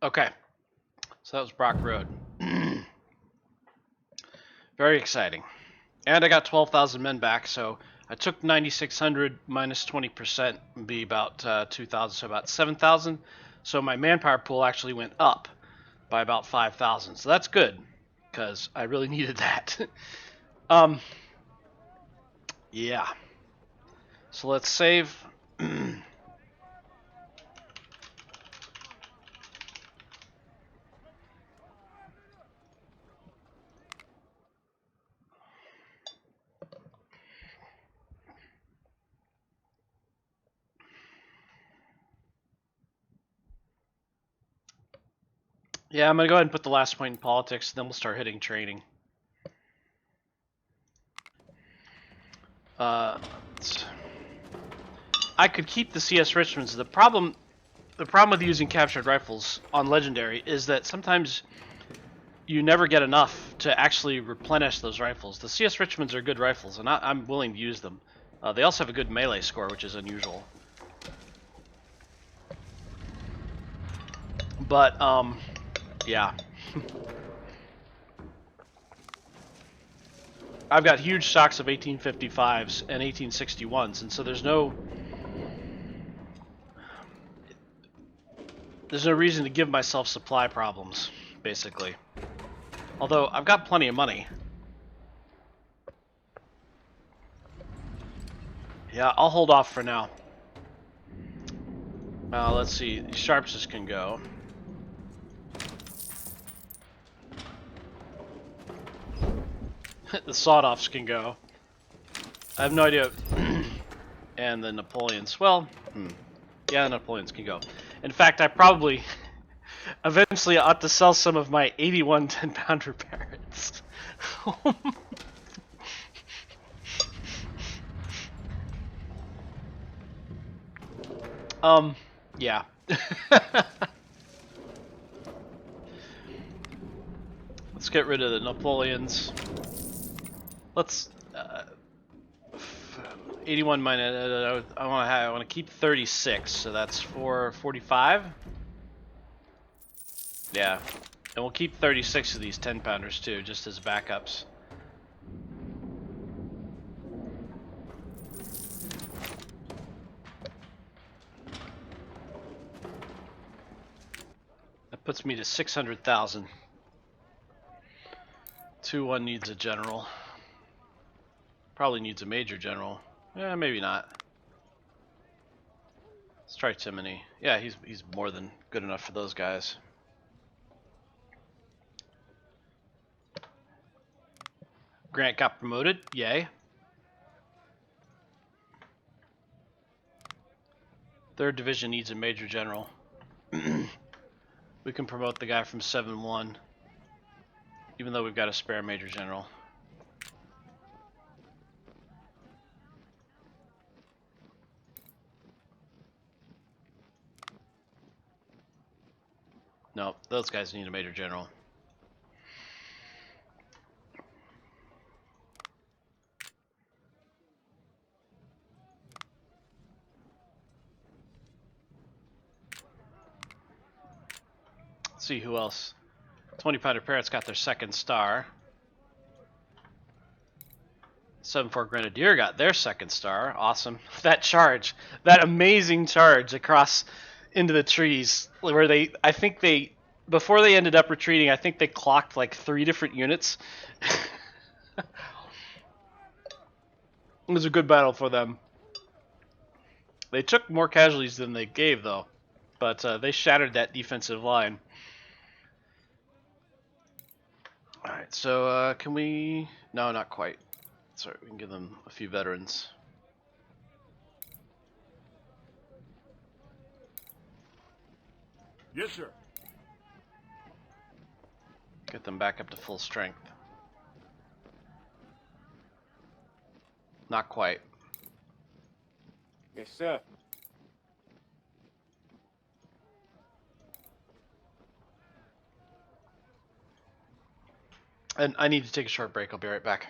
Okay, so that was Brock Road. Very exciting. And I got 12,000 men back, so I took 9,600 minus 20% would be about 2,000, so about 7,000. So my manpower pool actually went up by about 5,000. So that's good, because I really needed that. um, yeah. So let's save. Yeah, I'm going to go ahead and put the last point in politics, then we'll start hitting training. I could keep the CS Richmonds. The problem with using captured rifles on Legendary is that sometimes you never get enough to actually replenish those rifles. The CS Richmonds are good rifles, and I'm willing to use them. They also have a good melee score, which is unusual. But, yeah. I've got huge stocks of 1855s and 1861s, and so there's no reason to give myself supply problems, basically. Although, I've got plenty of money. Yeah, I'll hold off for now. Let's see. The Sharpses can go. The sawed-offs can go. I have no idea. And the Napoleons. Well, yeah, the Napoleons can go. In fact, I probably eventually ought to sell some of my 81 10-pounder parrots. Yeah. Let's get rid of the Napoleons. Let's 81 minus. I want to keep 36, so that's 445. Yeah, and we'll keep 36 of these 10-pounders too, just as backups. That puts me to 600,000. 2-1 needs a general. Probably needs a major general. Yeah, maybe not. Let's try Timony. Yeah, he's more than good enough for those guys. Grant got promoted. Yay. Third division needs a major general. We can promote the guy from 7-1, even though we've got a spare major general. No, those guys need a major general. Let's see who else. 20-pounder Parrots got their second star. 7-4 Grenadier got their second star. Awesome. That charge, that amazing charge across into the trees, where I think before they ended up retreating, I think they clocked like 3 different units. It was a good battle for them. They took more casualties than they gave, though, but they shattered that defensive line. Alright, so can we... No, not quite. Sorry, we can give them a few veterans. Yes, sir. Get them back up to full strength. Not quite. Yes, sir. And I need to take a short break. I'll be right back.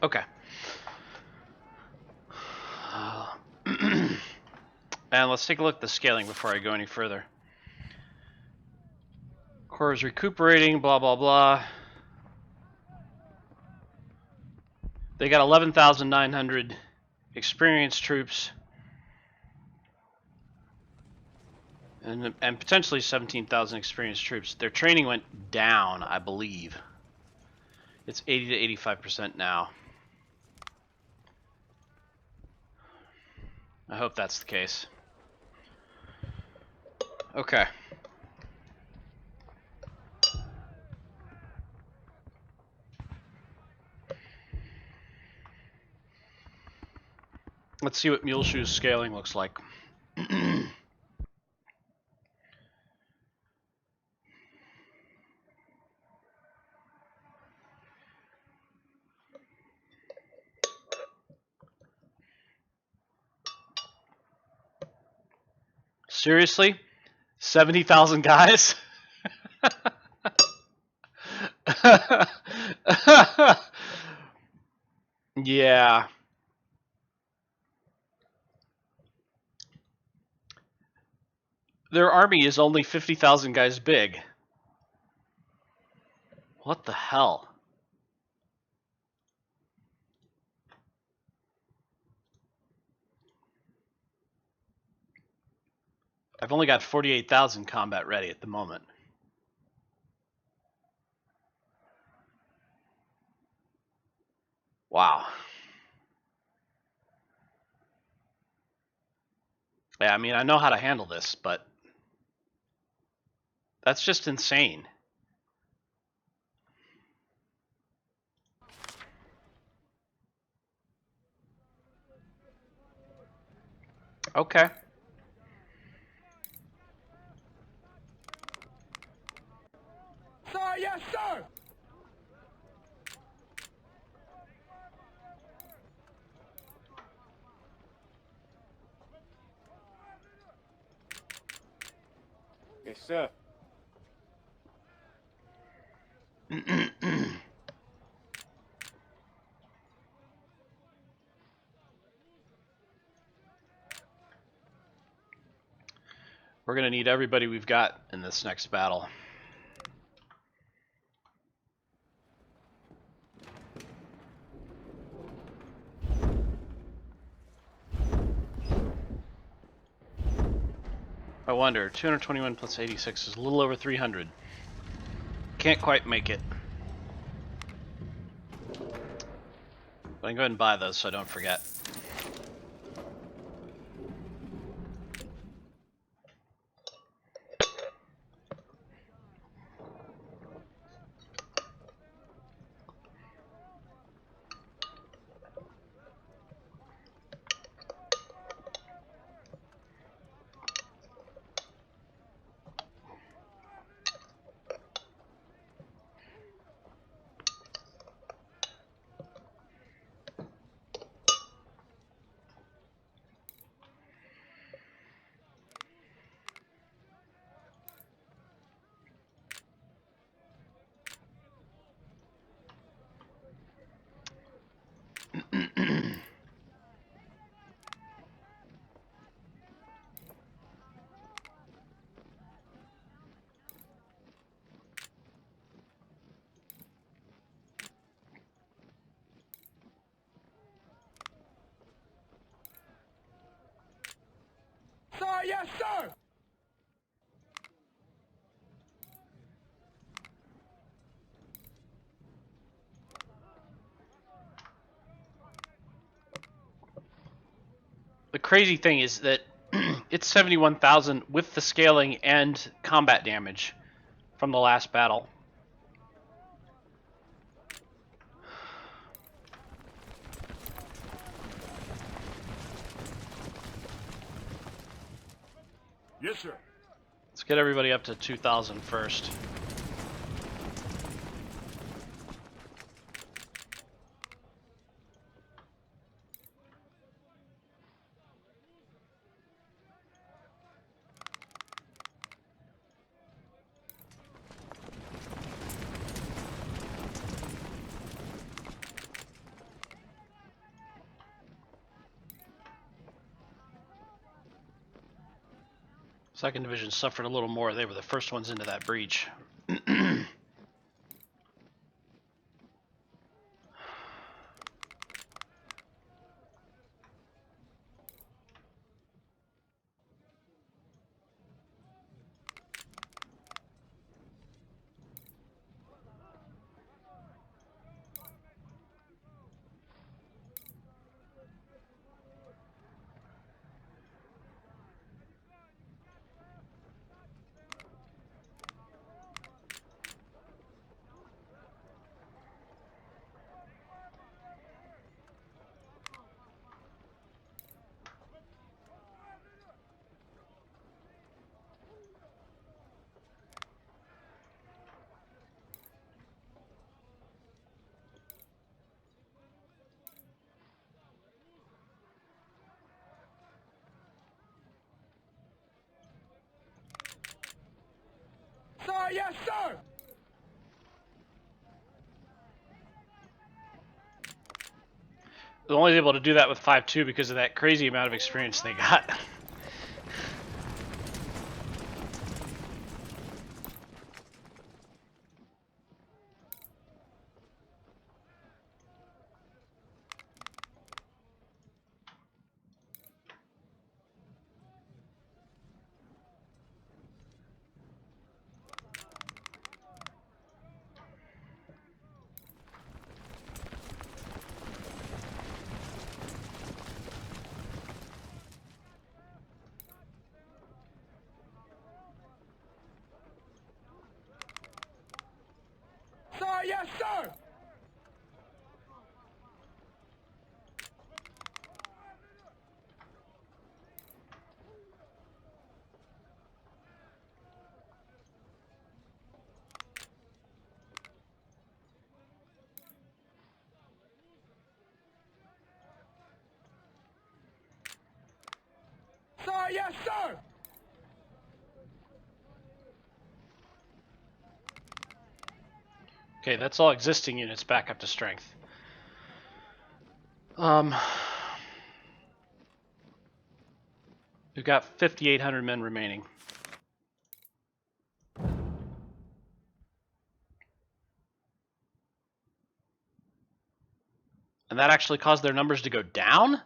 Okay. And let's take a look at the scaling before I go any further. Core is recuperating, blah, blah, blah. They got 11,900 experienced troops. And potentially 17,000 experienced troops. Their training went down, I believe. It's 80 to 85% now. I hope that's the case. Okay. Let's see what Mule Shoe's scaling looks like. Seriously? 70,000 guys? Yeah. Their army is only 50,000 guys big. What the hell? I've only got 48,000 combat ready at the moment. Wow. Yeah, I mean, I know how to handle this, but that's just insane. Okay. Sir, yes, sir! Yes, sir. We're going to need everybody we've got in this next battle. I wonder, 221 plus 86 is a little over 300. Can't quite make it. But I can go ahead and buy those so I don't forget. Sir, yes, sir! The crazy thing is that it's 71,000 with the scaling and combat damage from the last battle. Yes, sir. Let's get everybody up to 2,000 first. Second Division suffered a little more. They were the first ones into that breach. Sir, yes, sir! They're only able to do that with 5.2 because of that crazy amount of experience they got. Sir, yes, sir! Sir, yes, sir! Okay, that's all existing units back up to strength. We've got 5,800 men remaining. And that actually caused their numbers to go down?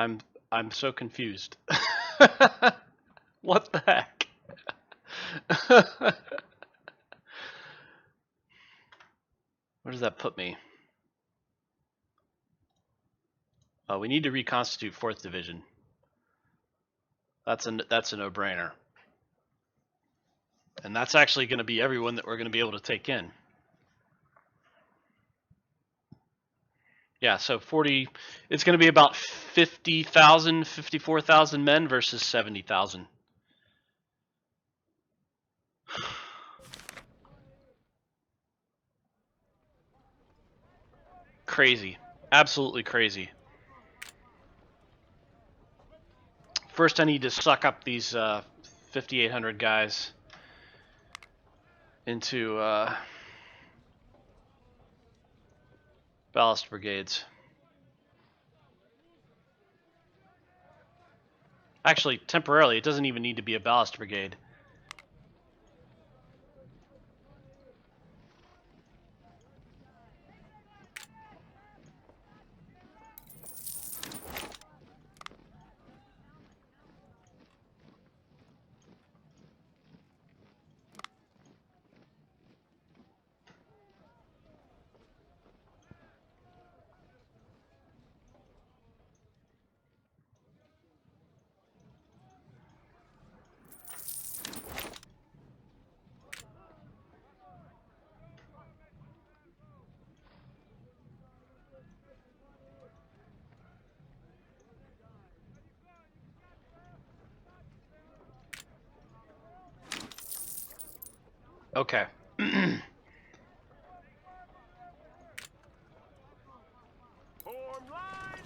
I'm so confused. What the heck? Where does that put me? We need to reconstitute 4th Division. That's a no-brainer. And that's actually going to be everyone that we're going to be able to take in. Yeah, so 40, it's going to be about 50,000, 54,000 men versus 70,000. Crazy. Absolutely crazy. First, I need to suck up these 5,800 guys into ballast brigades. Actually, temporarily, it doesn't even need to be a ballast brigade. Okay. Form line!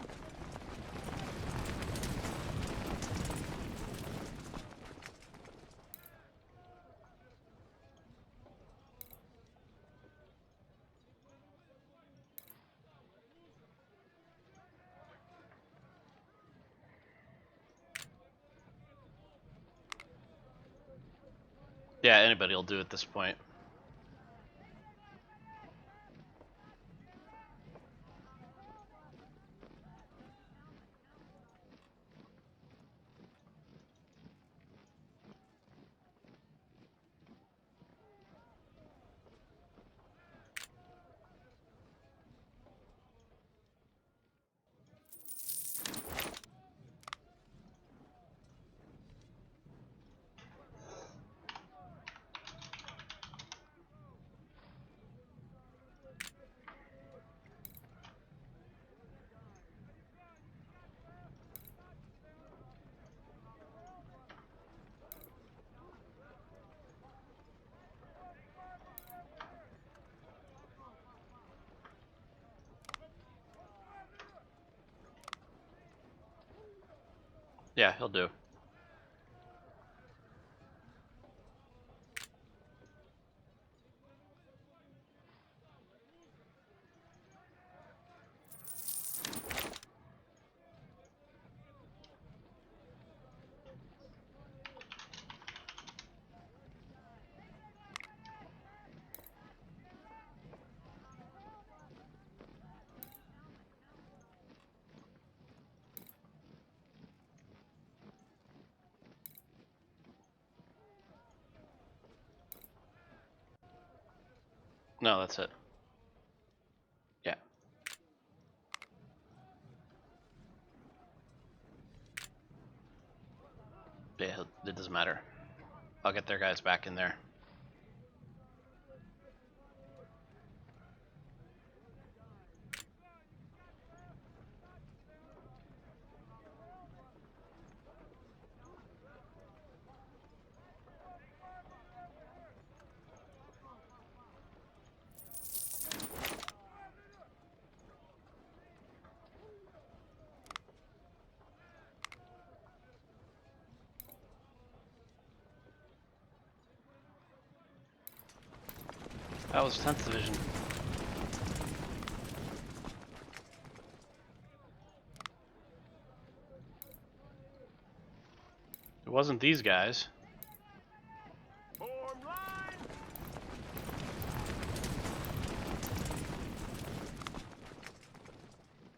Yeah, anybody will do at this point. Yeah, he'll do. No, that's it. Yeah. Yeah, it doesn't matter. I'll get their guys back in there. That was 10th Division. It wasn't these guys. Form line.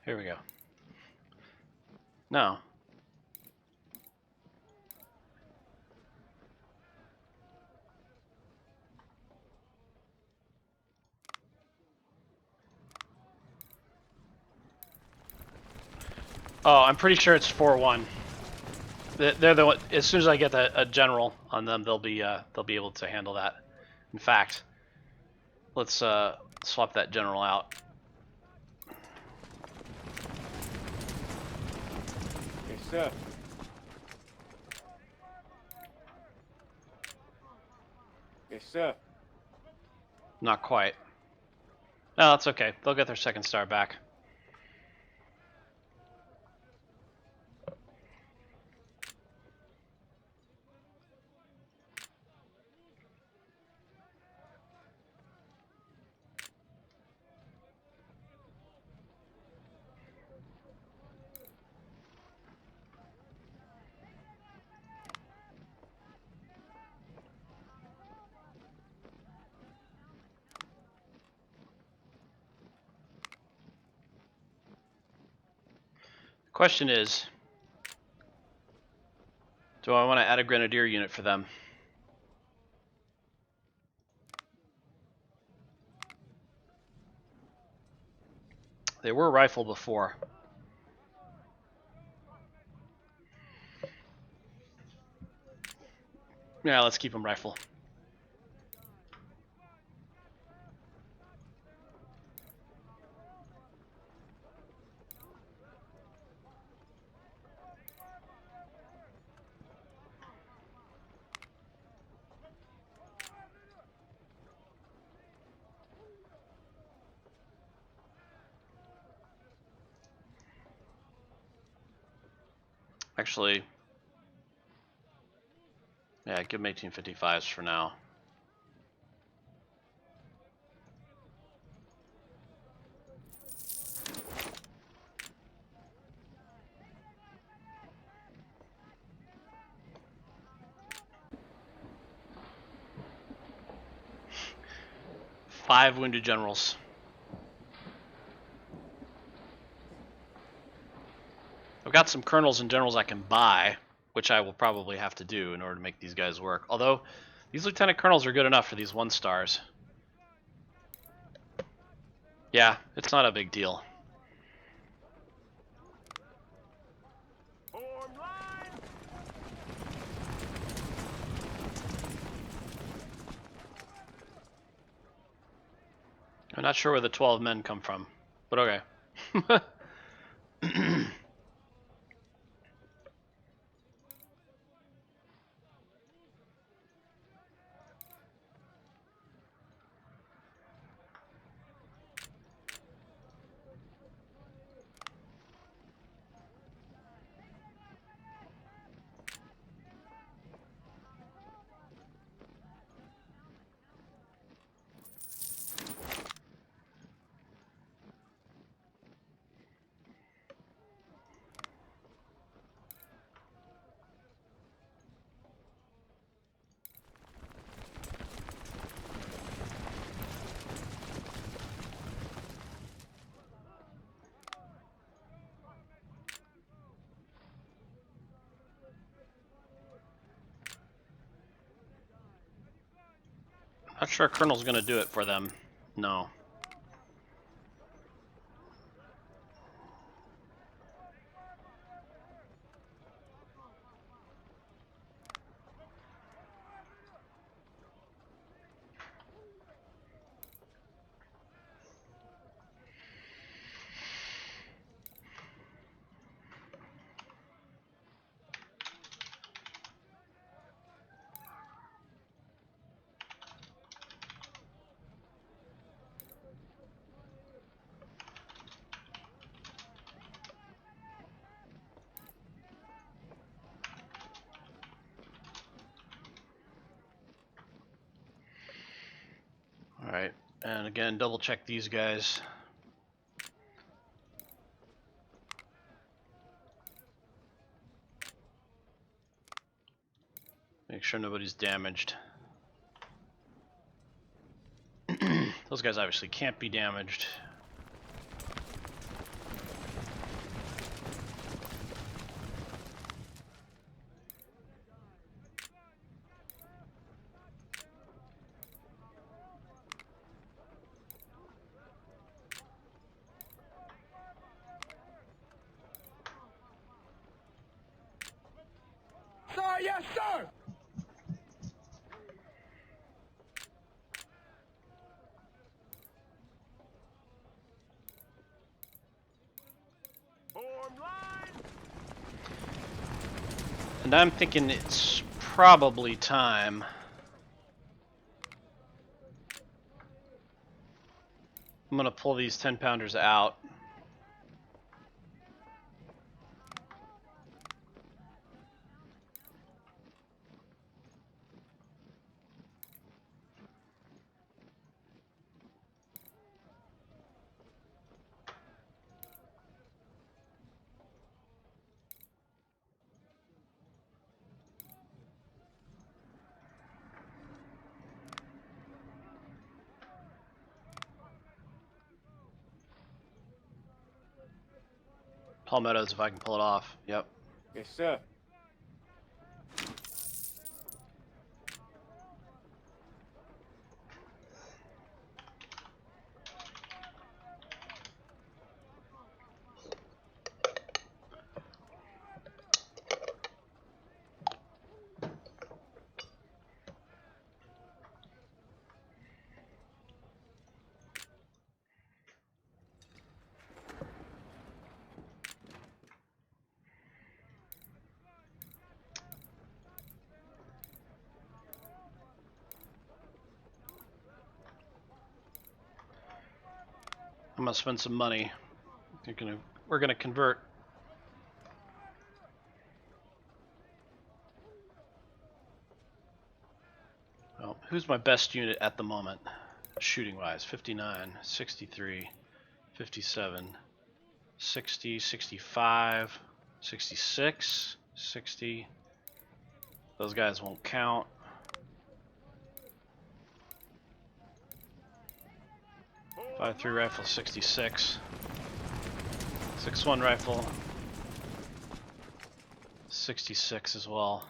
Here we go. No. Oh, I'm pretty sure it's 4-1. They're the one, as soon as I get a general on them, they'll be able to handle that. In fact, let's swap that general out. Yes, sir. Yes, sir. Not quite. No, that's okay. They'll get their second star back. Question is, do I want to add a grenadier unit for them? They were rifle before. Yeah, let's keep them rifle. Actually, yeah, give them 1855s for now. 5 wounded generals. I've got some colonels and generals I can buy, which I will probably have to do in order to make these guys work. Although, these lieutenant colonels are good enough for these 1 stars. Yeah, it's not a big deal. Form line. I'm not sure where the 12 men come from, but okay. Not sure a colonel's gonna do it for them. No. Alright, and again, double check these guys. Make sure nobody's damaged. Those guys obviously can't be damaged. Sir, yes, sir. Form line. And I'm thinking it's probably time. I'm gonna pull these 10-pounders out. Palmettos, if I can pull it off. Yep. Yes, sir. I'm gonna spend some money. We're gonna convert. Well, who's my best unit at the moment? Shooting wise, 59, 63, 57, 60, 65, 66, 60. Those guys won't count. 5.3 rifle 66. 6.1 rifle 66 as well.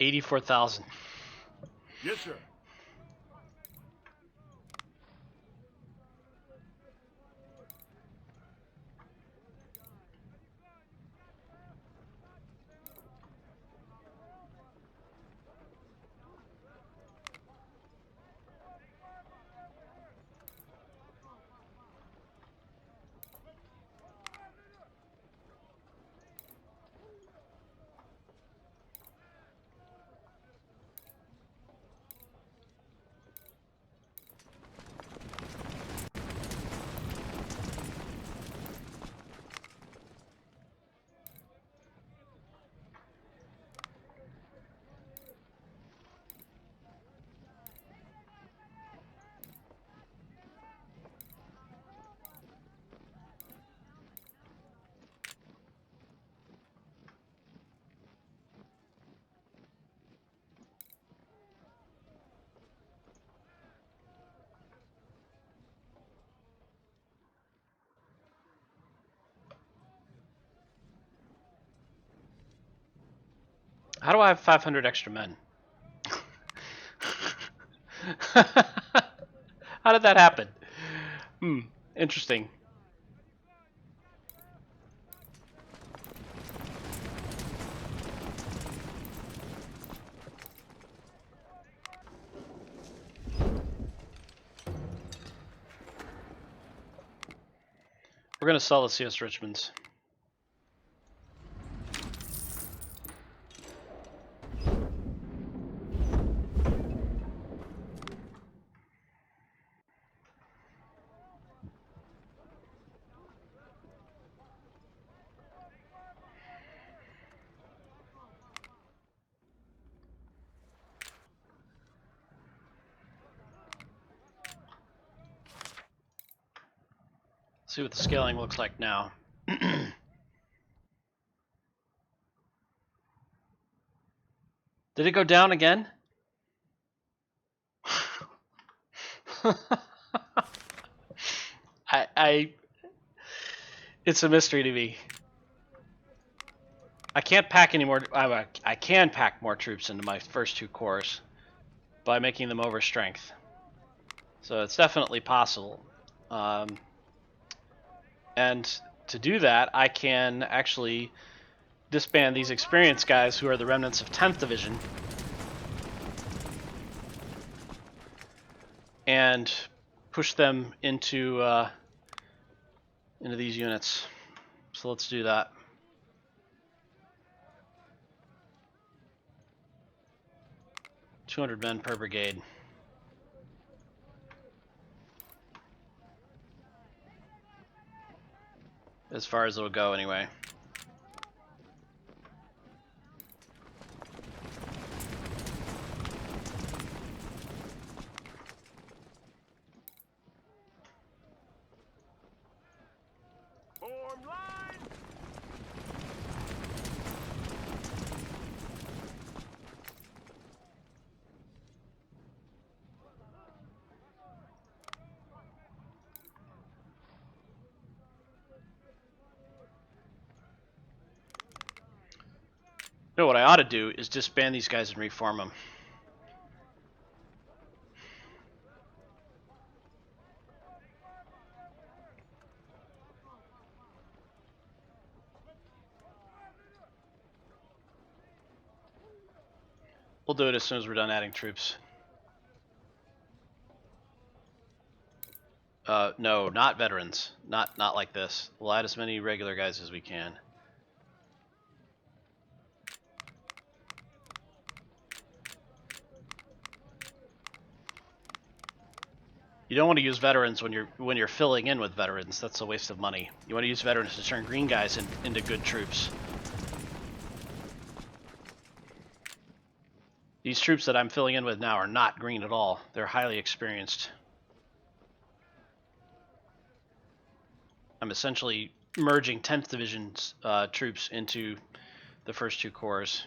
$84,000. Yes, sir. How do I have 500 extra men? How did that happen? Interesting. We're gonna sell the CS Richmonds. See what the scaling looks like now. Did it go down again? It's a mystery to me. I can't pack any more. I can pack more troops into my first two corps by making them over strength. So it's definitely possible. And to do that, I can actually disband these experienced guys who are the remnants of 10th Division and push them into these units. So let's do that. $200 men per brigade. As far as it'll go, anyway. Form line. You know what I ought to do is disband these guys and reform them. We'll do it as soon as we're done adding troops. No, not veterans. Not like this. We'll add as many regular guys as we can. You don't want to use veterans when you're filling in with veterans. That's a waste of money. You want to use veterans to turn green guys into good troops. These troops that I'm filling in with now are not green at all. They're highly experienced. I'm essentially merging 10th Division's troops into the first two corps.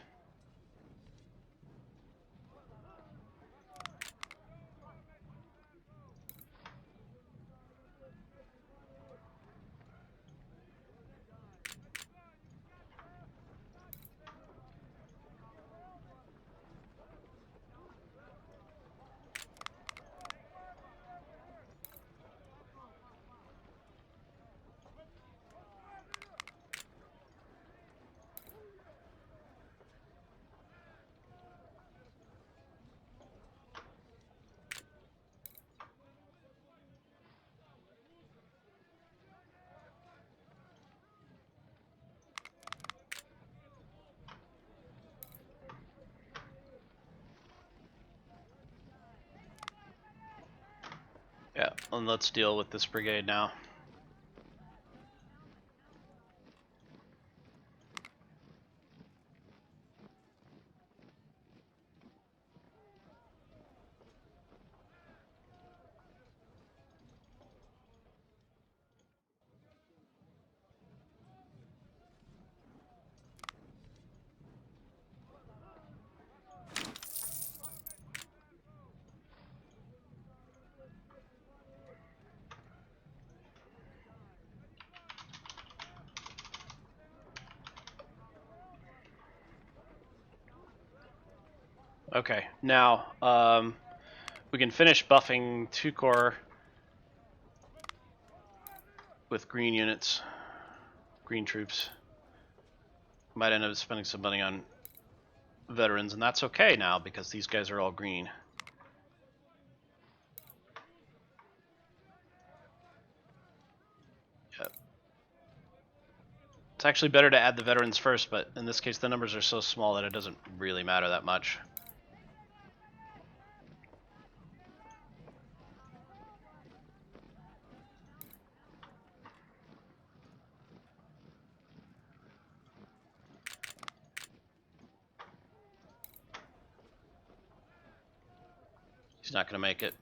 Yeah, and let's deal with this brigade now. Okay, now we can finish buffing 2 corps with green units, green troops. Might end up spending some money on veterans, and that's okay now because these guys are all green. Yep. It's actually better to add the veterans first, but in this case the numbers are so small that it doesn't really matter that much. He's not going to make it.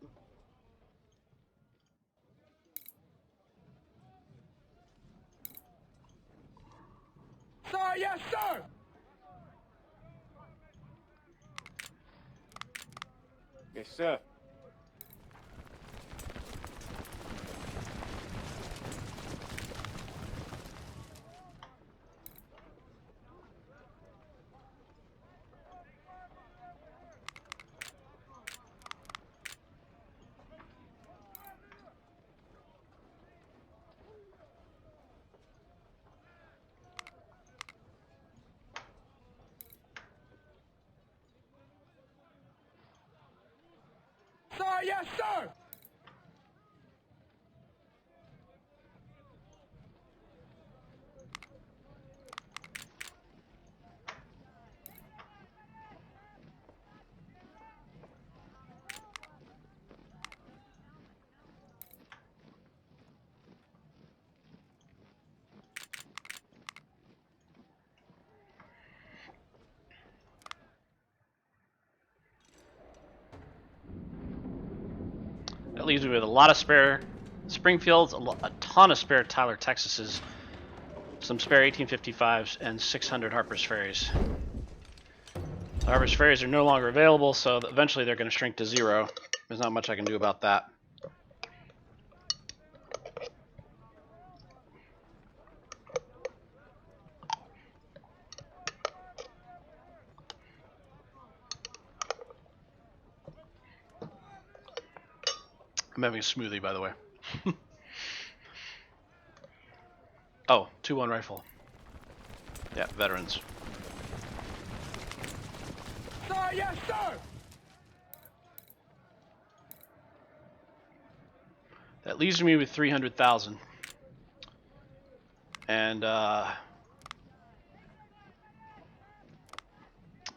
Sir, yes, sir! Yes, sir. Sir, yes, sir! That leaves me with a lot of spare Springfields, a ton of spare Tyler Texases, some spare 1855s, and 600 Harper's Ferries. The Harper's Ferries are no longer available, so eventually they're going to shrink to 0. There's not much I can do about that. I'm having a smoothie, by the way. Oh, 2-1 rifle. Yeah, veterans. Sir, yes, sir! That leaves me with 300,000. And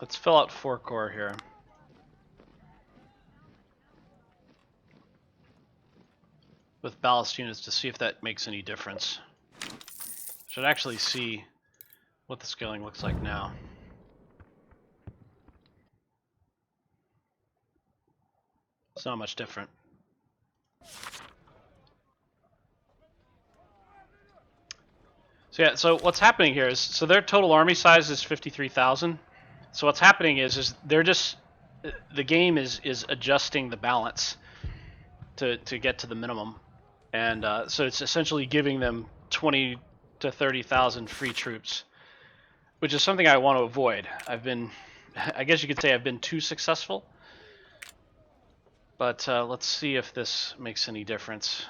let's fill out 4 corps here. With ballast units to see if that makes any difference. Should actually see what the scaling looks like now. It's not much different. So yeah, so what's happening here is, so their total army size is 53,000. So what's happening is they're just, the game is adjusting the balance to get to the minimum, and so it's essentially giving them 20 to 30,000 free troops, which is something I want to avoid. I guess you could say I've been too successful, but let's see if this makes any difference.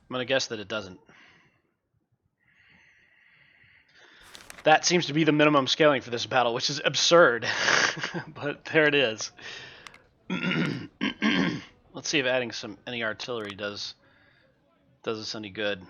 I'm going to guess that it doesn't. That seems to be the minimum scaling for this battle, which is absurd, but there it is. Let's see if adding any artillery does us any good.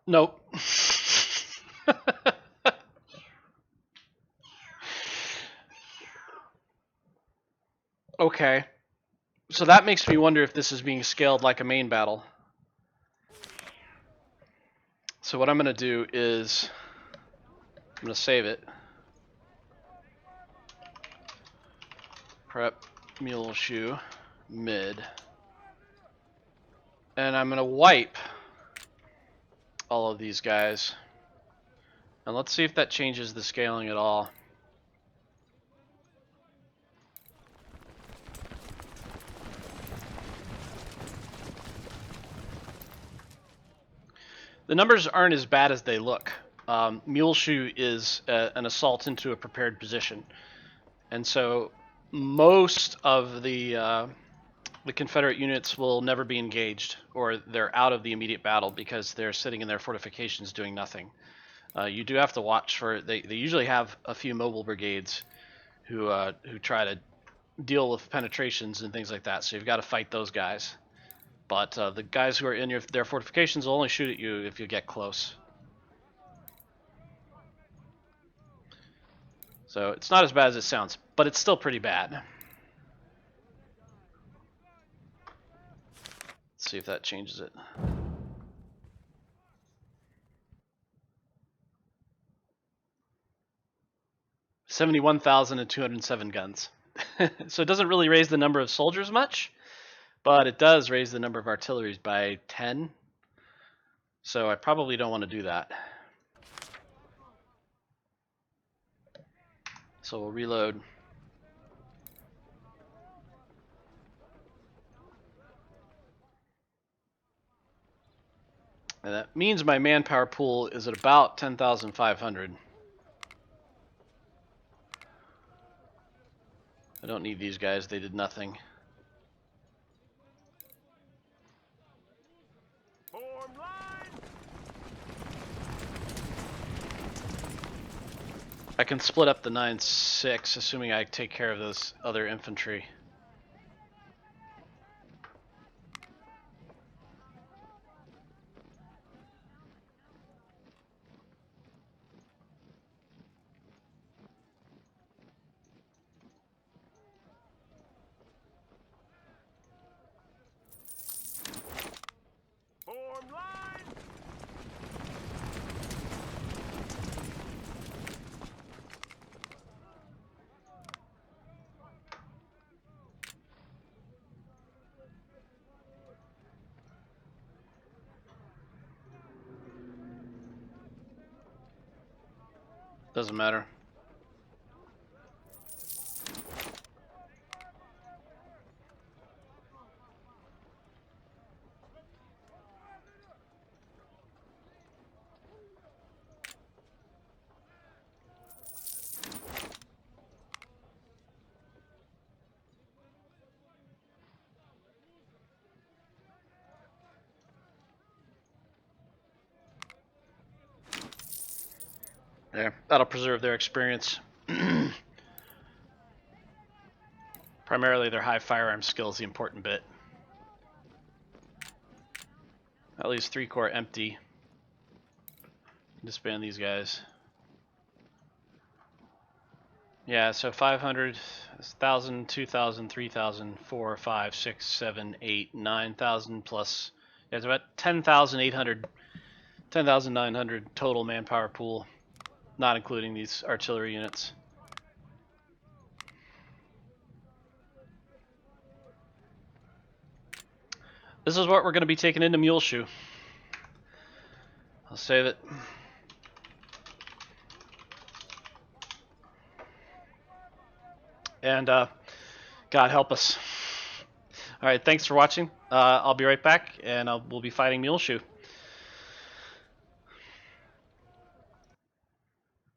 Nope. Okay. So that makes me wonder if this is being scaled like a main battle. So what I'm going to do is I'm going to save it. Prep Mule Shoe mid. And I'm going to wipe all of these guys. And let's see if that changes the scaling at all. The numbers aren't as bad as they look. Mule Shoe is an assault into a prepared position. And so most of the Confederate units will never be engaged, or they're out of the immediate battle because they're sitting in their fortifications doing nothing. You do have to watch for, they usually have a few mobile brigades who try to deal with penetrations and things like that, so you've got to fight those guys. But the guys who are in their fortifications will only shoot at you if you get close. So it's not as bad as it sounds, but it's still pretty bad. Let's see if that changes it. $71,207 guns. So it doesn't really raise the number of soldiers much, but it does raise the number of artilleries by 10. So I probably don't want to do that. So we'll reload. And that means my manpower pool is at about 10,500. I don't need these guys, they did nothing. Form line. I can split up the 9-6, assuming I take care of those other infantry. Form line. Doesn't matter. Yeah, that'll preserve their experience. Primarily their high firearm skill is the important bit. At least 3-core empty. Disband these guys. Yeah, so 500, 1,000, 2,000, 3,000, 4, 5, 6, 7, 8, 9,000 plus. Yeah, it's about 10,800, 10,900 total manpower pool, not including these artillery units. This is what we're going to be taking into Mule Shoe. I'll save it. And God help us. All right, thanks for watching. I'll be right back, and we'll be fighting Mule Shoe.